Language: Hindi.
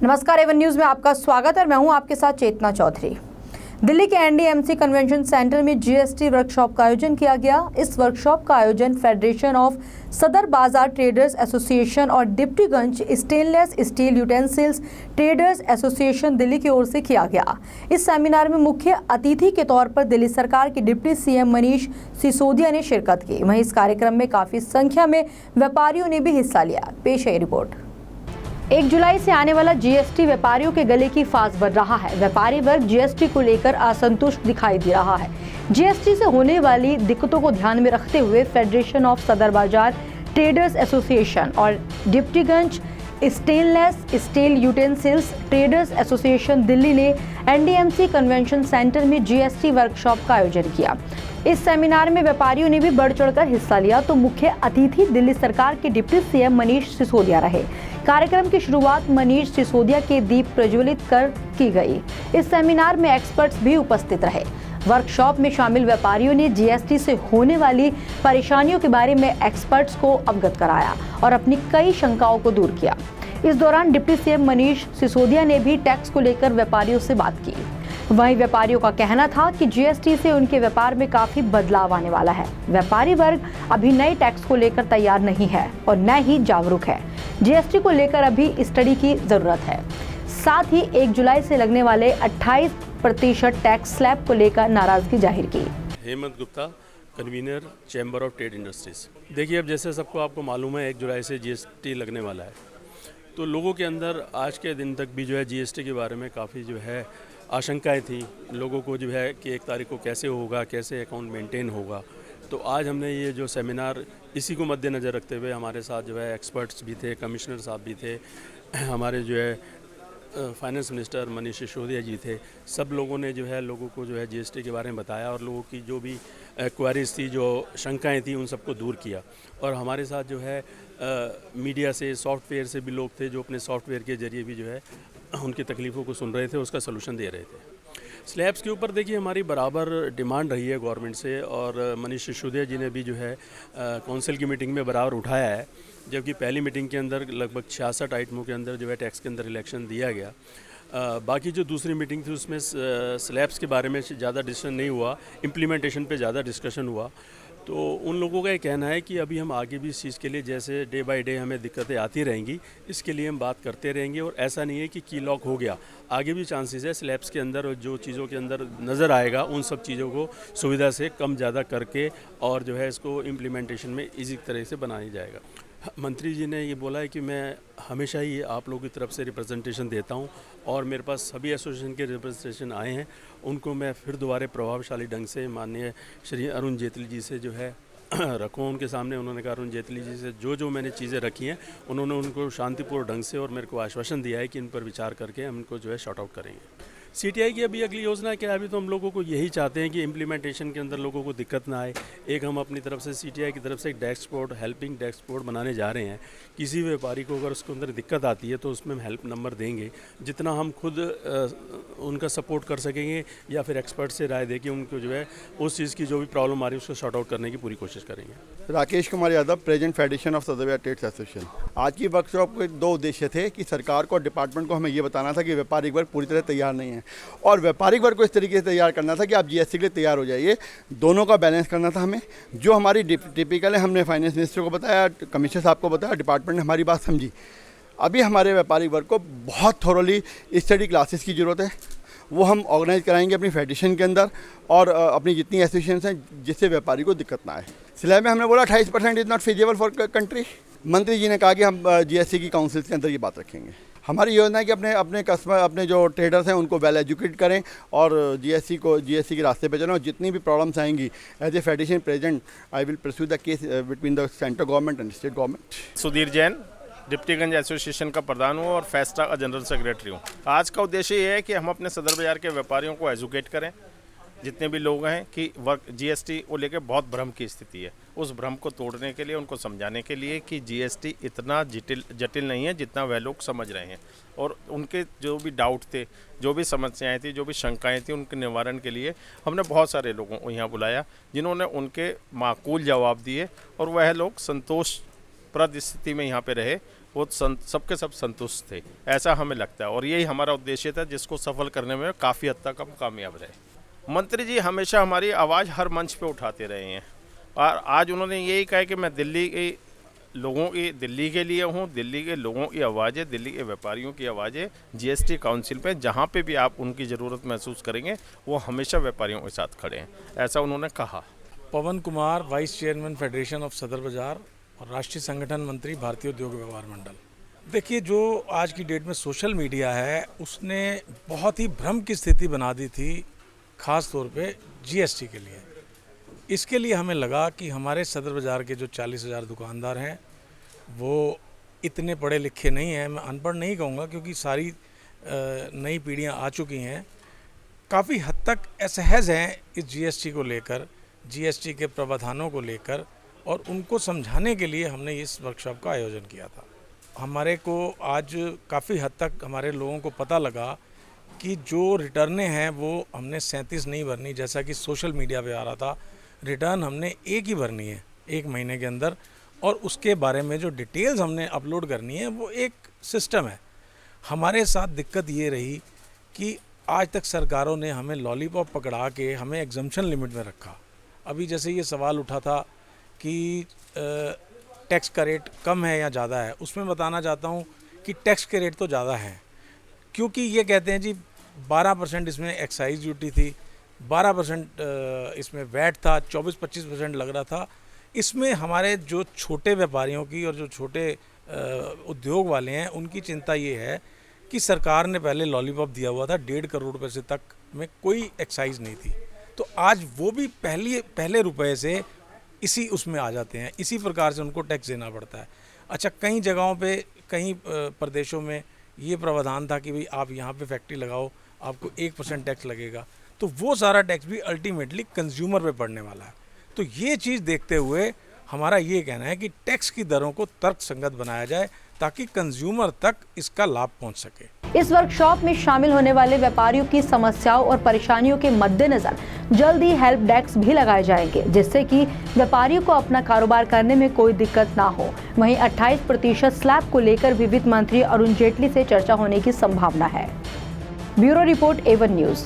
नमस्कार, एवन न्यूज में आपका स्वागत है और मैं हूं आपके साथ चेतना चौधरी। दिल्ली के एनडीएमसी कन्वेंशन सेंटर में जीएसटी वर्कशॉप का आयोजन किया गया। इस वर्कशॉप का आयोजन फेडरेशन ऑफ सदर बाजार ट्रेडर्स एसोसिएशन और Deputyganj stainless steel utensils traders association Delhi की ओर से किया गया। इस सेमिनार में मुख्य अतिथि के तौर पर दिल्ली सरकार के डिप्टी सीएम मनीष सिसोदिया ने शिरकत की। वहीं इस कार्यक्रम में काफी संख्या में व्यापारियों ने भी हिस्सा लिया। पेश है रिपोर्ट। 1 जुलाई से आने वाला जीएसटी व्यापारियों के गले की फांस बढ़ रहा है। व्यापारी वर्ग जीएसटी को लेकर असंतुष्ट दिखाई दे रहा है। जीएसटी से होने वाली दिक्कतों को ध्यान में रखते हुए फेडरेशन ऑफ सदर बाजार ट्रेडर्स एसोसिएशन और Deputyganj stainless steel utensils traders association Delhi ने एनडीएमसी कन्वेंशन सेंटर में जीएसटी वर्कशॉप का आयोजन किया। इस सेमिनार में व्यापारियों ने भी बढ़ चढ़कर हिस्सा लिया तो मुख्य अतिथि दिल्ली सरकार के डिप्टी सीएम मनीष सिसोदिया रहे। कार्यक्रम की शुरुआत मनीष सिसोदिया के दीप प्रज्वलित कर की गई। इस सेमिनार में एक्सपर्ट्स भी उपस्थित रहे। वर्कशॉप में शामिल व्यापारियों ने जीएसटी से होने वाली परेशानियों के बारे में एक्सपर्ट्स को अवगत कराया और अपनी कई शंकाओं को दूर किया। इस दौरान डिप्टी सीएम मनीष सिसोदिया ने भी टैक्स को लेकर व्यापारियों से बात की। वहीं व्यापारियों का कहना था कि जीएसटी से उनके व्यापार में काफी बदलाव आने वाला है। व्यापारी वर्ग अभी नए टैक्स को लेकर तैयार नहीं है और न ही जागरूक है। जीएसटी को लेकर अभी स्टडी की जरूरत है। साथ ही 1 जुलाई से लगने वाले 28% टैक्स स्लैब को लेकर नाराजगी जाहिर की। Hemant Gupta, convener chamber of trade industries. देखिए, अब जैसे सबको आपको मालूम है 1 जुलाई से जीएसटी लगने वाला है, तो लोगों के अंदर आज के दिन तक भी जो है जीएसटी के बारे में काफ़ी जो है आशंकाएं थी। लोगों को जो है कि 1 तारीख को कैसे होगा, कैसे अकाउंट मेंटेन होगा। तो आज हमने ये जो सेमिनार, इसी को मद्देनज़र रखते हुए हमारे साथ जो है एक्सपर्ट्स भी थे, कमिश्नर साहब भी थे, हमारे जो है फाइनेंस मिनिस्टर मनीष सिसोदिया जी थे। सब लोगों ने जो है लोगों को जो है जीएसटी के बारे में बताया और लोगों की जो भी क्वेरीज थी, जो शंकाएं थी, उन सबको दूर किया। और हमारे साथ जो है मीडिया से, सॉफ्टवेयर से भी लोग थे जो अपने सॉफ्टवेयर के ज़रिए भी जो है उनकी तकलीफ़ों को सुन रहे थे, उसका सलूशन दे रहे थे। स्लैब्स के ऊपर देखिए हमारी बराबर डिमांड रही है गवर्नमेंट से और मनीष सिसोदिया जी ने भी जो है काउंसिल की मीटिंग में बराबर उठाया है। जबकि पहली मीटिंग के अंदर लगभग 66 आइटमों के अंदर जो है टैक्स के अंदर इलेक्शन दिया गया। बाकी जो दूसरी मीटिंग थी उसमें स्लैब्स के बारे में ज़्यादा डिस्कशन नहीं हुआ, इम्प्लीमेंटेशन पे ज़्यादा डिस्कशन हुआ। तो उन लोगों का ये कहना है कि अभी हम आगे भी इस चीज़ के लिए जैसे डे बाय डे हमें दिक्कतें आती रहेंगी, इसके लिए हम बात करते रहेंगे। और ऐसा नहीं है कि की लॉक हो गया, आगे भी चांसेस है स्लैब्स के अंदर और जो चीज़ों के अंदर नज़र आएगा उन सब चीज़ों को सुविधा से कम ज़्यादा करके और जो है इसको इम्प्लीमेंटेशन में ईजी तरह से बनाया जाएगा। मंत्री जी ने ये बोला है कि मैं हमेशा ही आप लोगों की तरफ से रिप्रेजेंटेशन देता हूं और मेरे पास सभी एसोसिएशन के रिप्रेजेंटेशन आए हैं, उनको मैं फिर दोबारा प्रभावशाली ढंग से माननीय श्री अरुण जेटली जी से जो है रखूँ उनके सामने। उन्होंने कहा अरुण जेटली जी से जो मैंने चीज़ें रखी हैं उन्होंने उनको शांतिपूर्ण ढंग से और मेरे को आश्वासन दिया है कि इन पर विचार करके हम इनको जो है शॉर्ट आउट करेंगे। सीटीआई की अभी अगली योजना क्या है? अभी तो हम लोगों को यही चाहते हैं कि इम्प्लीमेंटेशन के अंदर लोगों को दिक्कत ना आए। एक हम अपनी तरफ से सीटीआई की तरफ से एक डैशबोर्ड, हेल्पिंग डैशबोर्ड बनाने जा रहे हैं। किसी व्यापारी को अगर उसके अंदर दिक्कत आती है तो उसमें हम हेल्प नंबर देंगे। जितना हम खुद उनका सपोर्ट कर सकेंगे या फिर एक्सपर्ट से राय दे के उनको जो है उस चीज़ की जो भी प्रॉब्लम आ रही है उसको शॉर्ट आउट करने की पूरी कोशिश करेंगे। Rakesh Kumar Yadav, present federation of सदर ट्रेड्स एसोसिएशन। आज की वर्कशॉप के 2 उद्देश्य थे कि सरकार को और डिपार्टमेंट को हमें ये बताना था कि व्यापारिक वर्ग पूरी तरह तैयार नहीं है और व्यापारिक वर्ग को इस तरीके से तैयार करना था कि आप जीएसटी के लिए तैयार हो जाइए। दोनों का बैलेंस करना था हमें। जो हमारी टिपिकल है हमने फाइनेंस मिनिस्टर को बताया, कमिश्नर साहब को बताया, डिपार्टमेंट ने हमारी बात समझी। अभी हमारे व्यापारिक वर्ग को बहुत थोरोली स्टडी क्लासेस की ज़रूरत है, वो हम ऑर्गेनाइज कराएंगे अपनी फेडरेशन के अंदर और अपनी जितनी एसोसिएशन हैं जिससे व्यापारी को दिक्कत ना आए। स्लैब में हमने बोला 28% is not feasible for country. मंत्री जी ने कहा कि हम जीएसटी की काउंसिल के अंदर ये बात रखेंगे। हमारी योजना है कि अपने कस्टमर, अपने जो ट्रेडर्स हैं उनको वेल एजुकेट करें और जीएसटी के रास्ते पे चलें और जितनी भी प्रॉब्लम्स आएंगी as a federation president I will pursue the case between the central government and state government. Sudhir Jain, Deputyganj association का प्रधान हूँ और फेस्टा का जनरल सेक्रेटरी हूँ। आज का उद्देश्य ये है कि हम अपने सदर बाजार के व्यापारियों को एजुकेट करें, जितने भी लोग हैं कि जीएसटी को लेकर बहुत भ्रम की स्थिति है। उस भ्रम को तोड़ने के लिए, उनको समझाने के लिए कि जीएसटी इतना जटिल नहीं है जितना वह लोग समझ रहे हैं और उनके जो भी डाउट थे, जो भी समस्याएं थी, जो भी शंकाएं थी, उनके निवारण के लिए हमने बहुत सारे लोगों को यहाँ बुलाया जिन्होंने उनके माकूल जवाब दिए और वह लोग संतोषप्रद स्थिति में यहाँ पे रहे वो सबके सब संतुष्ट थे, ऐसा हमें लगता है। और यही हमारा उद्देश्य था जिसको सफल करने में काफ़ी हद तक हम कामयाब रहे। मंत्री जी हमेशा हमारी आवाज़ हर मंच पे उठाते रहे हैं और आज उन्होंने यही कहा कि मैं दिल्ली के लिए हूँ, दिल्ली के लोगों की आवाज़ें, दिल्ली के व्यापारियों की आवाज़ें जीएसटी काउंसिल पे जहाँ पे भी आप उनकी ज़रूरत महसूस करेंगे वो हमेशा व्यापारियों के साथ खड़े हैं, ऐसा उन्होंने कहा। Pawan Kumar, vice chairman federation of Sadar Bazar और राष्ट्रीय संगठन मंत्री भारतीय उद्योग व्यापार मंडल। देखिए, जो आज की डेट में सोशल मीडिया है उसने बहुत ही भ्रम की स्थिति बना दी थी, ख़ास तौर पे जीएसटी के लिए। इसके लिए हमें लगा कि हमारे सदर बाज़ार के जो 40,000 दुकानदार हैं वो इतने पढ़े लिखे नहीं हैं। मैं अनपढ़ नहीं कहूँगा क्योंकि सारी नई पीढ़ियाँ आ चुकी हैं, काफ़ी हद तक असहज हैं इस जीएसटी को लेकर, जीएसटी के प्रावधानों को लेकर, और उनको समझाने के लिए हमने इस वर्कशॉप का आयोजन किया था। हमारे को आज काफ़ी हद तक हमारे लोगों को पता लगा कि जो रिटर्नें हैं वो हमने 37 नहीं भरनी, जैसा कि सोशल मीडिया पे आ रहा था। रिटर्न हमने एक ही भरनी है 1 महीने के अंदर, और उसके बारे में जो डिटेल्स हमने अपलोड करनी है वो एक सिस्टम है। हमारे साथ दिक्कत ये रही कि आज तक सरकारों ने हमें लॉलीपॉप पकड़ा के हमें एग्जम्पशन लिमिट में रखा। अभी जैसे ये सवाल उठा था कि टैक्स का रेट कम है या ज़्यादा है, उसमें बताना चाहता हूँ कि टैक्स के रेट तो ज़्यादा हैं, क्योंकि ये कहते हैं जी 12% इसमें एक्साइज ड्यूटी थी, 12% इसमें वैट था, 24-25% लग रहा था। इसमें हमारे जो छोटे व्यापारियों की और जो छोटे उद्योग वाले हैं उनकी चिंता ये है कि सरकार ने पहले लॉलीपॉप दिया हुआ था 1.5 करोड़ रुपए से तक में कोई एक्साइज नहीं थी, तो आज वो भी पहले रुपए से इसी उसमें आ जाते हैं, इसी प्रकार से उनको टैक्स देना पड़ता है। अच्छा, कई जगहों पे, कई प्रदेशों में ये प्रावधान था कि भाई आप यहाँ पे फैक्ट्री लगाओ, आपको 1% टैक्स लगेगा, तो वो सारा टैक्स भी अल्टीमेटली कंज्यूमर पे पड़ने वाला है। तो ये चीज़ देखते हुए हमारा ये कहना है कि टैक्स की दरों को तर्कसंगत बनाया जाए ताकि कंज्यूमर तक इसका लाभ पहुंच सके। इस वर्कशॉप में शामिल होने वाले व्यापारियों की समस्याओं और परेशानियों के मद्देनजर जल्द ही हेल्प डेस्क भी लगाए जाएंगे, जिससे कि व्यापारियों को अपना कारोबार करने में कोई दिक्कत ना हो। वहीं 28% स्लैब को लेकर भी वित्त मंत्री अरुण जेटली से चर्चा होने की संभावना है। Bureau report, A1 news.